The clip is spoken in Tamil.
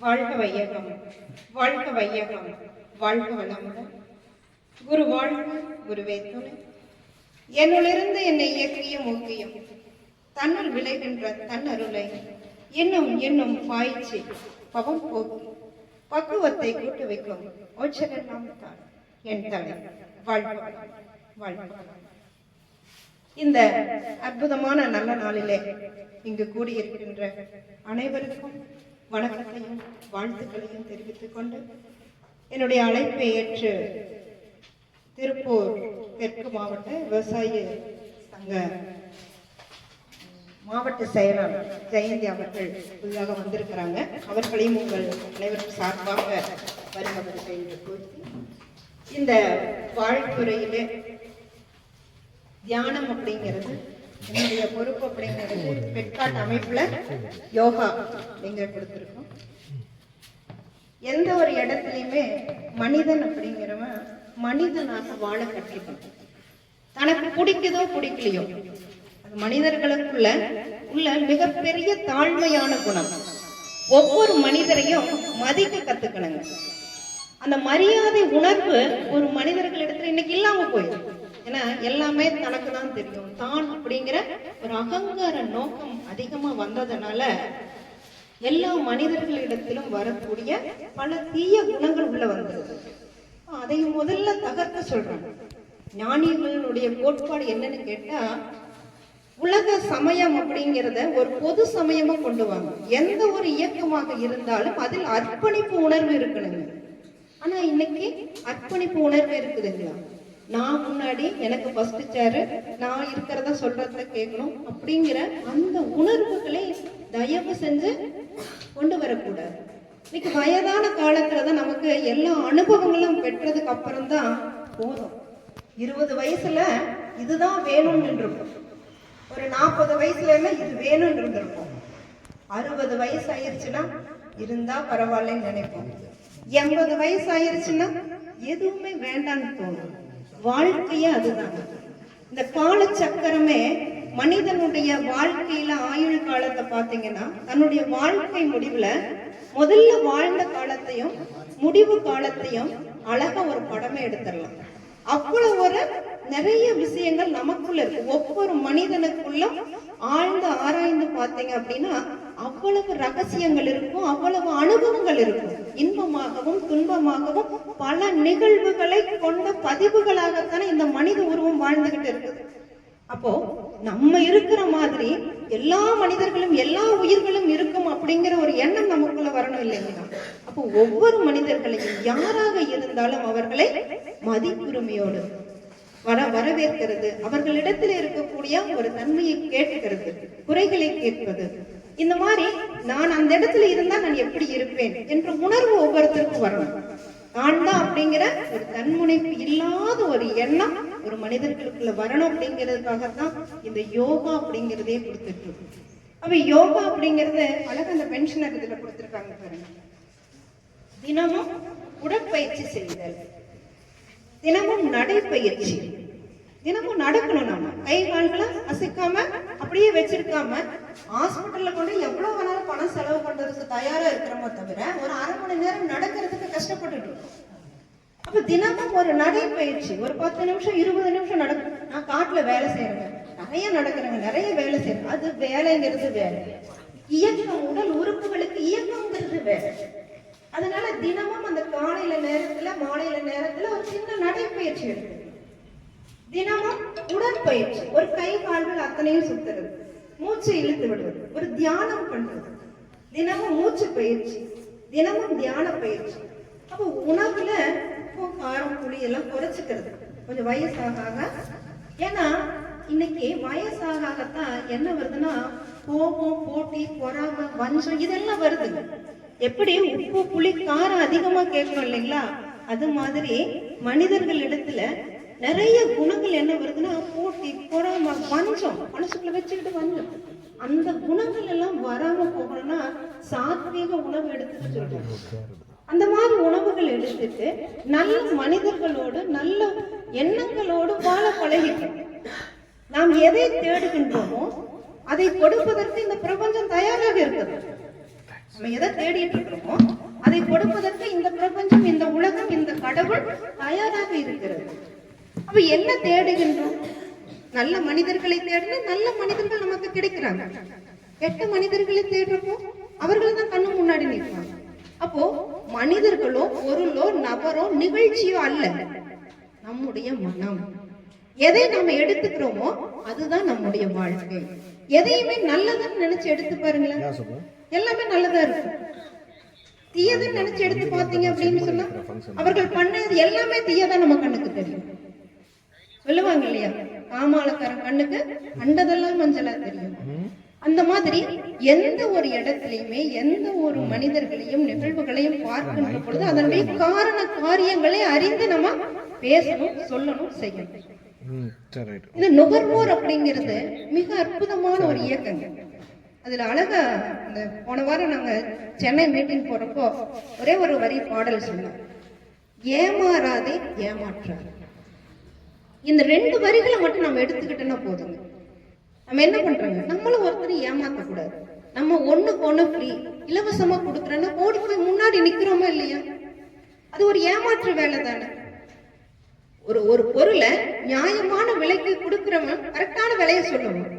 வாழ்க வையகம், வாழ்க வையகம், வாழ்க வளமுடன். குரு வாழ்க, குருவே துணை. என்னுள்ளிருந்து என்னை இயக்கிய முக்கியம் தன்னுள் விளைகின்ற தன் அருளை இன்னும் இன்னும் பாய்ச்சி பவம் போக்கி பக்குவத்தை கூட்டு வைக்கும் ஓச்சரெல்லாம் தான் என் தலை. வாழ்க வாழ்க. இந்த அற்புதமான நல்ல நாளிலே இங்கு கூடியிருக்கின்ற அனைவருக்கும் வணக்கத்தையும் வாழ்த்துக்களையும் தெரிவித்துக் கொண்டு என்னுடைய அழைப்பை ஏற்று திருப்பூர் தெற்கு மாவட்ட விவசாய சங்க மாவட்ட செயலாளர் ஜெயந்தி அவர்கள் புதிதாக வந்திருக்கிறாங்க. அவர்களையும் உங்கள் அனைவரும் சார்பாக வருவதற்கு என்று கூறி இந்த வாழ்த்துறையிலே தியானம் அப்படிங்கிறது என்னுடைய பொறுப்பு அப்படிங்கிறது பெட்காட் அமைப்புல யோகா அப்படிங்கிற கொடுத்துருக்கோம். எந்த ஒரு இடத்துலையுமே மனிதன் அப்படிங்கிறவன் மனிதனாக வாழ கற்றுக்கணும். தனக்கு பிடிக்குதோ பிடிக்கலையோ அது மனிதர்களுக்குள்ள உள்ள மிகப்பெரிய தாழ்மையான குணம். ஒவ்வொரு மனிதரையும் மதிக்க கத்துக்கணுங்க. அந்த மரியாதை உணர்வு ஒரு மனிதர்களிடத்துல இன்னைக்கு இல்லாம போயிடும். ஏன்னா எல்லாமே தனக்கு தான் தெரியும், தான் அப்படிங்கிற ஒரு அகங்கார நோக்கம் அதிகமா வந்ததுனால எல்லா மனிதர்களிடத்திலும் வரக்கூடிய பல தீய குணங்கள் உள்ள வந்தது. அதையும் முதல்ல தகர்க்க சொல்றாங்க. ஞானிகளுடைய கோட்பாடு என்னன்னு கேட்டா, உலக சமயம் அப்படிங்கிறத ஒரு பொது சமயமா கொண்டு வாங்க. எந்த ஒரு இயக்கமாக இருந்தாலும் அதில் அர்ப்பணிப்பு உணர்வு இருக்கணுங்க. ஆனா இன்னைக்கு அர்ப்பணிப்பு உணர்வு இருக்குதுங்களா? நான் முன்னாடி எனக்கு ஃபர்ஸ்ட் சேரு, நான் இருக்கிறத சொல்றத கேட்கணும் அப்படிங்கிற அந்த உணர்வுகளை தயவு செஞ்சு கொண்டு வரக்கூடாது. இன்னைக்கு வயதான காலத்துலதான் நமக்கு எல்லா அனுபவங்களும் பெற்றதுக்கு அப்புறம் தான் போதும். 20 வயசுல இதுதான் வேணும்னு இருக்கும். ஒரு 40 வயசுல இது வேணும்னு இருந்திருக்கும். 60 வயசு ஆயிருச்சுன்னா இருந்தா பரவாயில்லன்னு நினைப்போம். 80 வயசு ஆயிருச்சுன்னா எதுவுமே வேண்டான்னு தோணும். வாழ்க்கையே அதுதான். இந்த கால சக்கரமே மனிதனுடைய வாழ்க்கையில ஆயுள் காலத்தை பார்த்தீங்கன்னா தன்னுடைய வாழ்க்கை முடிவுல முதல்ல வாழ்ந்த காலத்தையும் முடிவு காலத்தையும் அழகா ஒரு படமே எடுத்துடலாம். அவ்வளவு ஒரு நிறைய விஷயங்கள் நமக்குள்ள இருக்கு. ஒவ்வொரு மனிதனுக்குள்ளும் ஆழ்ந்து ஆராய்ந்து பார்த்தீங்க அப்படின்னா அவ்வளவு ரகசியங்கள் இருக்கும், அவ்வளவு அனுபவங்கள் இருக்கும். இன்பமாகவும் துன்பமாகவும் பல நிகழ்வுகளை கொண்ட பதிவுகளாகத்தானே இந்த மனித உருவம் வாழ்ந்துகிட்டு இருக்குது. அப்போ நம்ம இருக்கிற மாதிரி எல்லா மனிதர்களும் எல்லா உயிர்களும் இருக்கும் அப்படிங்கிற ஒரு எண்ணம் நமக்குள்ள வரணும் இல்லைங்களா? அப்போ ஒவ்வொரு மனிதர்களையும் யாராக இருந்தாலும் அவர்களை மதிப்புரிமையோடு வரவேற்கிறது, அவர்களிடத்தில் இருக்கக்கூடிய ஒரு தன்மையை கேட்கிறது, குறைகளை கேட்பது. இந்த மாதிரி நான் அந்த இடத்துல இருந்தா நான் எப்படி இருப்பேன் என்ற உணர்வு ஒவ்வொருத்தருக்கும் வரணும். நான் தான் அப்படிங்கிற ஒரு தன்முனைப்பு இல்லாத ஒரு எண்ணம் ஒரு மனிதர்களுக்குள்ள வரணும் அப்படிங்கிறதுக்காகத்தான் இந்த யோகா அப்படிங்கிறதே கொடுத்துட்டு இருக்கு. அப்ப யோகா அப்படிங்கிறது அழகா அந்த பென்ஷனர் இதுல கொடுத்துருக்காங்க பாருங்க. தினமும் உடற்பயிற்சி செய்தல், தினமும் நடைப்பயிற்சி, தினமும் நடக்கணும். நம்ம கை கால்களை அசைக்காம அப்படியே வச்சிருக்காம ஹாஸ்பிட்டல்ல கொண்டு எவ்வளவு வேணாலும் பணம் செலவு பண்றதுக்கு தயாரா இருக்கிறோமோ தவிர ஒரு 1/2 மணி நேரம் நடக்கிறதுக்கு கஷ்டப்பட்டுட்டு இருக்கோம். அப்ப தினமும் ஒரு நடைப்பயிற்சி, ஒரு 10 நிமிஷம் 20 நிமிஷம் நடக்கும். நான் காட்டுல வேலை செய்யறேங்க, நிறைய நடக்கிறேங்க, நிறைய வேலை செய்யறேன். அது வேலைங்கிறது வேலை. இயக்கம், உடல் உறுப்புகளுக்கு இயக்கம்ங்கிறது வேலை. அதனால தினமும் அந்த காலையில நேரத்துல மாலையில நேரத்துல ஒரு சின்ன நடைப்பயிற்சி எடுக்கணும். தினமும் உடற்பயிற்சி, ஒரு கை கால்கள் அத்தனையும் சுத்துறது, மூச்சை இழுத்து விடுவது, ஒரு தியானம் பண்றது, தினமும் மூச்சு பயிற்சி, தினமும் தியான பயிற்சி. அப்போ உணவுல உப்பு காரம் புளி எல்லாம் குறைச்சிக்கிறது கொஞ்சம் வயசாக. ஏன்னா இன்னைக்கு வயசாகத்தான் என்ன வருதுன்னா கோபம், போட்டி, பொறாமை, வஞ்சம் இதெல்லாம் வருதுங்க. எப்படி உப்பு புளி காரம் அதிகமா கேட்கணும் இல்லைங்களா? அது மாதிரி மனிதர்கள் இடத்துல நிறைய குணங்கள் என்ன வருதுன்னா போட்டி, பொறாமை, வஞ்சம், மனசுக்குள்ள வச்சுக்கிட்டு வஞ்சம். அந்த குணங்கள் எல்லாம் வராம போகணும்னா சாத்வீக உணவு எடுத்துட்டு சொல்றாங்க. அந்த மாதிரி உணவுகள் எடுத்துட்டு நல்ல மனிதர்களோடு நல்ல எண்ணங்களோடு வாழ பழகிக்கணும். நாம் எதை தேடுகின்றோமோ அதை கொடுப்பதற்கு இந்த பிரபஞ்சம் தயாராக இருக்குது. நம்ம எதை தேடிட்டு இருக்கிறோமோ அதை கொடுப்பதற்கு இந்த பிரபஞ்சம், இந்த உலகம், இந்த கடவுள் தயாராக இருக்கிறது. அப்ப என்ன தேடுகின்றோம்? நல்ல மனிதர்களை தேடினா நல்ல மனிதர்கள் நமக்கு கிடைக்கிறாங்க. கெட்ட மனிதர்களை தேடுறப்போ அவர்கள் தான் கண்ணு முன்னாடி நிற்பாங்க. அப்போ மனிதர்களோ பொருளோ நபரோ நிகழ்ச்சியோ அல்ல, நம்முடைய மனம். எதை நம்ம எடுத்துக்கிறோமோ அதுதான் நம்முடைய வாழ்க்கை. எதையுமே நல்லதுன்னு நினைச்சு எடுத்து பாருங்களேன், எல்லாமே நல்லதா இருக்கும். தீயதுன்னு நினைச்சு எடுத்து பார்த்தீங்க அப்படின்னு சொன்னா அவர்கள் பண்ணது எல்லாமே தீயதான் நம்ம கண்ணுக்கு தெரியும். சொல்லுவாங்க இல்லையா, காமாலக்காரன் கண்ணுக்கு கண்டதெல்லாம் மஞ்சளா தெரியும். அந்த மாதிரி எந்த ஒரு இடத்திலையுமே எந்த ஒரு மனிதர்களையும் நிகழ்வுகளையும் பார்க்கின்ற பொழுது அதனுடைய காரண காரியங்களை அறிந்து நம்ம பேசணும், சொல்லணும், செய்யணும். இந்த நுகர்வோர் அப்படிங்கிறது மிக அற்புதமான ஒரு இயக்கங்க. அதுல அழகா இந்த போன வாரம் நாங்க சென்னை மீட்டிங் போறப்போ ஒரே ஒரு வரி பாடல் சொன்னோம், ஏமாறாதே ஏமாற்றாது. இந்த 2 வரிகளை மட்டும் நம்ம எடுத்துக்கிட்டோம்னா போதுங்க. நம்ம என்ன பண்றோங்க, நம்மளும் ஒருத்தரை ஏமாத்த கூடாது. நம்ம ஒண்ணுக்கு ஒண்ணு ஃப்ரீ இலவசமா கொடுக்குறோன்னா ஓடி போய் முன்னாடி நிக்கிறோமா இல்லையா? அது ஒரு ஏமாற்று வேலை தானே. ஒரு பொருளை நியாயமான விலைக்கு கொடுக்கிறவன் கரெக்டான விலையை சொல்லணும்.